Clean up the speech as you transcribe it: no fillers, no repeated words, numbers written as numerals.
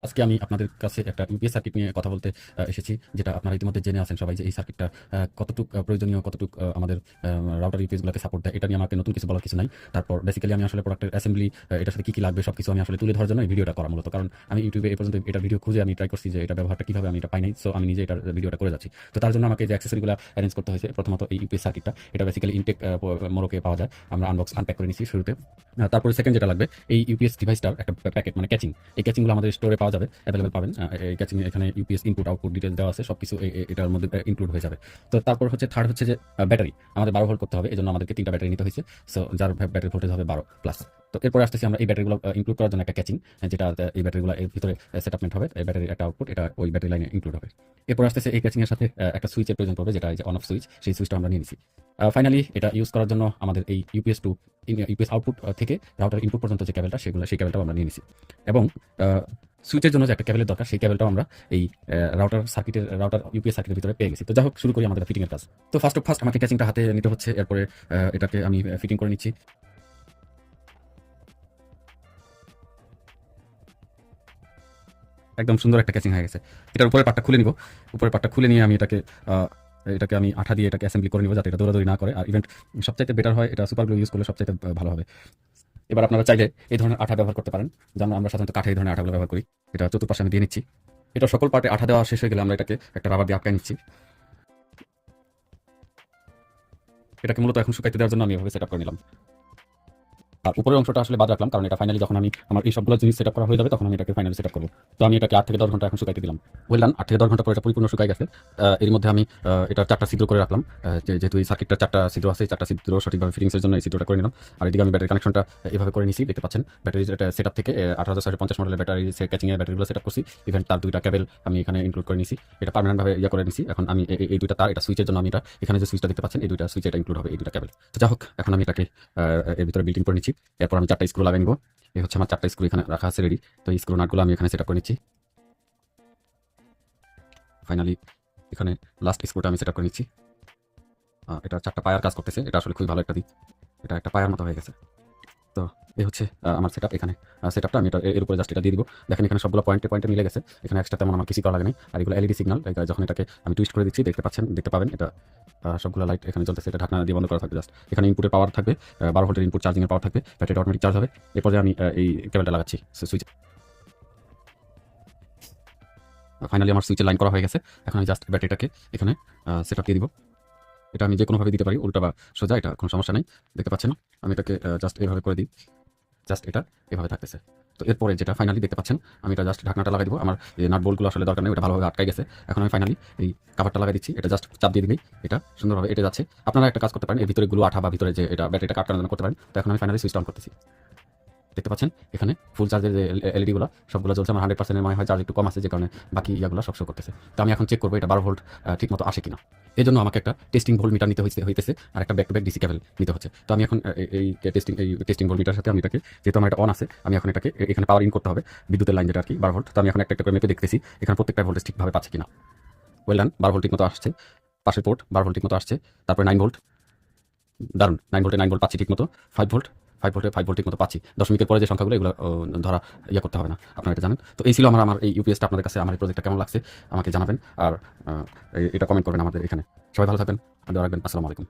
আজকে আমি আপনাদের কাছে একটা ইউপিএস সার্কিট নিয়ে কথা বলতে এসেছি, যেটা আপনারা ইতিমধ্যে জেনে আছেন সবাই যে এই সার্কিটটা কতটুক প্রয়োজনীয়, কতটুক আমাদের রাউটার ইউপিএসগুলোকে সাপোর্ট দেয়। এটা নিয়ে আমাকে নতুন কিছু বলার কিছু নাই। তারপর বেসিক্যালি আমি আসলে প্রোডাক্টের অ্যাসেম্বলি, এটার সাথে কী লাগবে সব কিছু আমি আসলে তুলে ধরার জন্য এই ভিডিওটা করা মূলত। কারণ আমি ইউটিউবে এই পর্যন্ত এটা ভিডিও খুঁজে আমি ট্রাই করছি যে এটা ব্যবহারটা কীভাবে, আমি এটা পাই নাই। সো আমি নিজে এটার ভিডিওটা করে যাচ্ছি। তো তার জন্য আমাকে যে অ্যাক্সেসরিগুলো অ্যারেঞ্জ করতে হয়েছে, প্রথমত এই ইউপিএস সার্কিটটা, এটা বেসিক্যালি ইনটেক মোড়কে পাওয়া যায়। আমরা আনপ্যাক করে নিচ্ছি শুরুতে। তারপরে সেকেন্ড যেটা লাগবে, এই ইউপিএস ডিভাইসটার একটা প্যাকেট, মানে ক্যাচিং। এই ক্যাচিংগুলো আমাদের স্টোরে পাওয়া যাবে, অ্যাভেলেবল পাবেন। এই ক্যাচিং এখানে ইউপিএস ইনপুট আউটপুট ডিটেলস দেওয়া আছে, সব কিছু এটার মধ্যে ইনক্লুড হয়ে যাবে। তো তারপর হচ্ছে থার্ড হচ্ছে যে ব্যাটারি আমাদের 12 ভোল্ট করতে হবে, এই জন্য আমাদেরকে 3টা ব্যাটারি নিতে হয়েছে। সো যার ব্যাটারি ভোল্টেজ হবে 12 প্লাস। তো এরপরে আসতেছি আমরা এই ব্যাটারিগুলো ইনক্লুড করার জন্য একটা ক্যাচিং, যেটা এই ব্যাটারিগুলো এর ভিতরে সেটআপমেন্ট হবে। এই ব্যাটারির একটা আউটপুট, এটা ওই ব্যাটারি লাইনে ইনক্লুড হবে। এরপর আসতেছে এই ক্যাচিং এর সাথে একটা সুইচের প্রয়োজন পড়বে, যেটা এই যে অন অফ সুইচ, সেই সুইচটা আমরা নিয়ে নিছি। ফাইনালি এটা ইউজ করার জন্য আমাদের এই ইউপিএস টু ইউপিএস আউটপুট থেকে রাউটার ইনপুট পর্যন্ত যে কেবলটা, সেই কেবলটাও আমরা নিয়ে নিছি। এবং সুইচের জন্য যে একটা কেবলের দরকার, সেই কেবলটাও আমরা এই রাউটার ইউপিএস সার্কিটের ভিতরে পেয়ে গেছি। তো যাই হোক, শুরু করি আমাদের ফিটিং এর কাজ। তো ফার্স্ট আমাকে ক্যাচিংটা হাতে নিতে হচ্ছে, এরপরে এটাকে আমি ফিটিং করে নিচ্ছি। একদম সুন্দর একটা ক্যাচিং হয়ে গেছে। এটার উপরের পার্টটা খুলে নিব। উপরের পার্টটা খুলে নিয়ে আমি এটাকে আমি আঠা দিয়ে এটাকে অ্যাসেম্বলি করে নিব, যাতে এটা দৌড়াদৌড়ি না করে। আর ইভেন্ট সবচাইতে বেটার হয়, এটা সুপার গ্লু ইউজ করলে সবচাইতে ভালো হবে। এবার আপনারা চাইলে এই ধরনের আঠা ব্যবহার করতে পারেন, যেমন আমরা সাধারণত কাঠে এই ধরনের আঠাগুলো ব্যবহার করি। এটা চতুর্পাশে আমি দিয়ে নিচ্ছি। এটা সকল পার্টে আঠা দেওয়া শেষ হয়ে গেলে আমরা এটাকে একটা রাবার দিয়ে আটকায় নিচ্ছি। এটাকে মূলত এখন শুকাইতে দেওয়ার জন্য আমি এভাবে সেট আপ করে নিলাম। আর উপরের অংশটা আসলে বাদ রাখলাম, কারণ এটা ফাইনালি যখন আমি আমার এই সবগুলো জিনিস সেট আপ করা হয়ে যাবে, তখন আমি এটাকে ফাইনালি সেট আপ করবো। তো আমি এটাকে 8 থেকে 10 ঘন্টা এখন শুকাইতে দিলাম। বললাম 8 থেকে 10 ঘন্টা পরে এটা পরিপূর্ণ শুকাই গেছে। এর মধ্যে আমি এটা 4টা ছিদ্র করে রাখলাম। যেহেতু এই সার্কিটটা 4টা ছিদ্র আছে, 4টা ছিদ্র সঠিকভাবে ফিটিংসের জন্য এই ছিদ্রটা করে নিলাম। আর এদিকে আমি ব্যাটারি কানেকশনটা এভাবে করে নিছি, দেখতে পাচ্ছেন। ব্যাটারি সেট আপ থেকে 8650 মডেলের ব্যাটারি ক্যাচিং এর ব্যাটারিগুলো সেট আপ করছি। ইভেন তার 2টা কেবল আমি এখানে ইনক্লুড করে নিছি। এটা পার্মানেন্ট ভাবে করে নিছি। এখন আমি এই 2টা তার, এটা সুইচের জন্য আমি এটা এখানে যে সুইচটা দেখতে পাচ্ছেন, এই 2টা সুইচ এটা ইনক্লুড হবে, এই 2টা কেবল। তো যাই হোক, এখন আমি এটাকে এর ভিতরে বিল্ট ইন করে নিচ্ছি। এরপর আমি 4টা স্ক্রু লাগাই নিব। এই হচ্ছে আমার 4টা স্ক্রু এখানে রাখা আছে রেডি। তো এই স্ক্রু নাটগুলো আমি এখানে সেট আপ করে নিচ্ছি। ফাইনালি এখানে লাস্ট স্ক্রুটা আমি সেট আপ করে নিচ্ছি। এটা 4টা পায়ার কাজ করতেছে, এটা আসলে খুবই ভালো একটা দিক। এটা একটা পায়ার মতো হয়ে গেছে। তো এই হচ্ছে আমার সেট আপ। এখানে সেট আপটা আমি এর উপরে জাস্ট এটা দিয়ে দিব। দেখেন এখানে সবগুলো পয়েন্টে মিলে গেছে। এখানে এক্সট্রা তেমন আমার কিছু করা লাগে নাই। আর এগুলো এলইডি সিগন্যাল, যখন এটাকে আমি টুইস্ট করে দিচ্ছি, দেখতে পাবেন এটা সবগুলো লাইট এখানে জ্বলতেছে। এটা ঢাকনা দিয়ে বন্ধ করা থাকবে জাস্ট। এখানে ইনপুটের পাওয়ার থাকবে, 12 ভোল্টের ইনপুট চার্জিংয়ের পাওয়ার থাকবে, ব্যাটারিটা অটোমেটিক চার্জ হবে। এরপর যে আমি এই কেবলটা লাগাচ্ছি সুইচ। ফাইনালি আমার সুইচের লাইন করা হয়ে গেছে। এখন আমি জাস্ট ব্যাটারিটাকে এখানে সেট আপ দিয়ে দিব। এটা আমি যে কোনোভাবে দিতে পারি, উল্টা বা সোজা, এটা কোনো সমস্যা নেই। দেখতে পাচ্ছেন, আমি এটাকে জাস্ট এভাবে করে দিই। জাস্ট এটা এভাবে থাকতেছে। তো এরপরে যেটা ফাইনালি দেখতে পাচ্ছেন, আমি এটা জাস্ট ঢাকনাটা লাগাই দিব। আমার এই নাট বোল্টগুলো আসলে দরকার নেই, এটা ভালোভাবে আটকাই গেছে। এখন আমি ফাইনালি এই কাভারটা লাগাই দিচ্ছি। এটা জাস্ট চাপ দিয়ে দিলেই এটা সুন্দরভাবে এটা যাচ্ছে। আপনারা একটা কাজ করতে পারেন, এর ভিতরে গুলো আঠা বা ভিতরে যে এটা ব্যাটারিটা আটকানোর জন্য করতে পারেন। তো এখন আমি ফাইনালি সুইচ অন করতেছি। দেখতে পাচ্ছেন এখানে ফুল চার্জের যে এলইডিগুলো সবগুলো জ্বলছে। আমার 100% মনে হয় চার্জ একটু কম আছে, যে কারণে বাকি ইয়াগুলো সব শো করতেছে। তো আমি এখন চেক করবো এটা 12 ভোল্ট ঠিক মতো আসে কিনা। এই জন্য আমাকে একটা টেস্টিং ভোল্ট মিটার নিতে হইতেছে, আর একটা ব্যাক টু ব্যাক ডিসি কেবল নিতে হচ্ছে। তো আমি এখন এই টেস্টিং ভোল্ট মিটার সাথে আমি এটাকে, যেহেতু আমার এটা অন আছে, আমি এখন এটাকে এখানে পাওয়ার ইন করতে হবে, বিদ্যুতের লাইন যেটা আর কি 12 ভোল্ট। তো আমি এখন একটা করে মেপে দেখতেছি এখানে প্রত্যেকটা ভোল্টেজ ঠিকভাবে পাচ্ছে কিনা। ওয়েল ডান, 12 ভোল্ট ঠিক মতো আসছে। পাশের পোর্ট 12 ভোল্ট ঠিক মতো আসছে। তারপরে 9 ভোল্ট, দারুণ, 9 ভোল্ট পাচ্ছি ঠিক মতো। 5 ভোল্ট ঠিক মতো পাচ্ছি। দশমিকের পরে যে সংখ্যাগুলো, এগুলো ধরা করতে হবে না, আপনারা এটা জানেন। তো এই ছিল আমার এই ইউপিএসটা। আপনাদের কাছে আমার এই প্রজেক্টটা কেমন লাগছে আমাকে জানাবেন, আর এটা কমেন্ট করবেন আমাদের এখানে। সবাই ভালো থাকবেন, রাখবেন। আসসালামু আলাইকুম।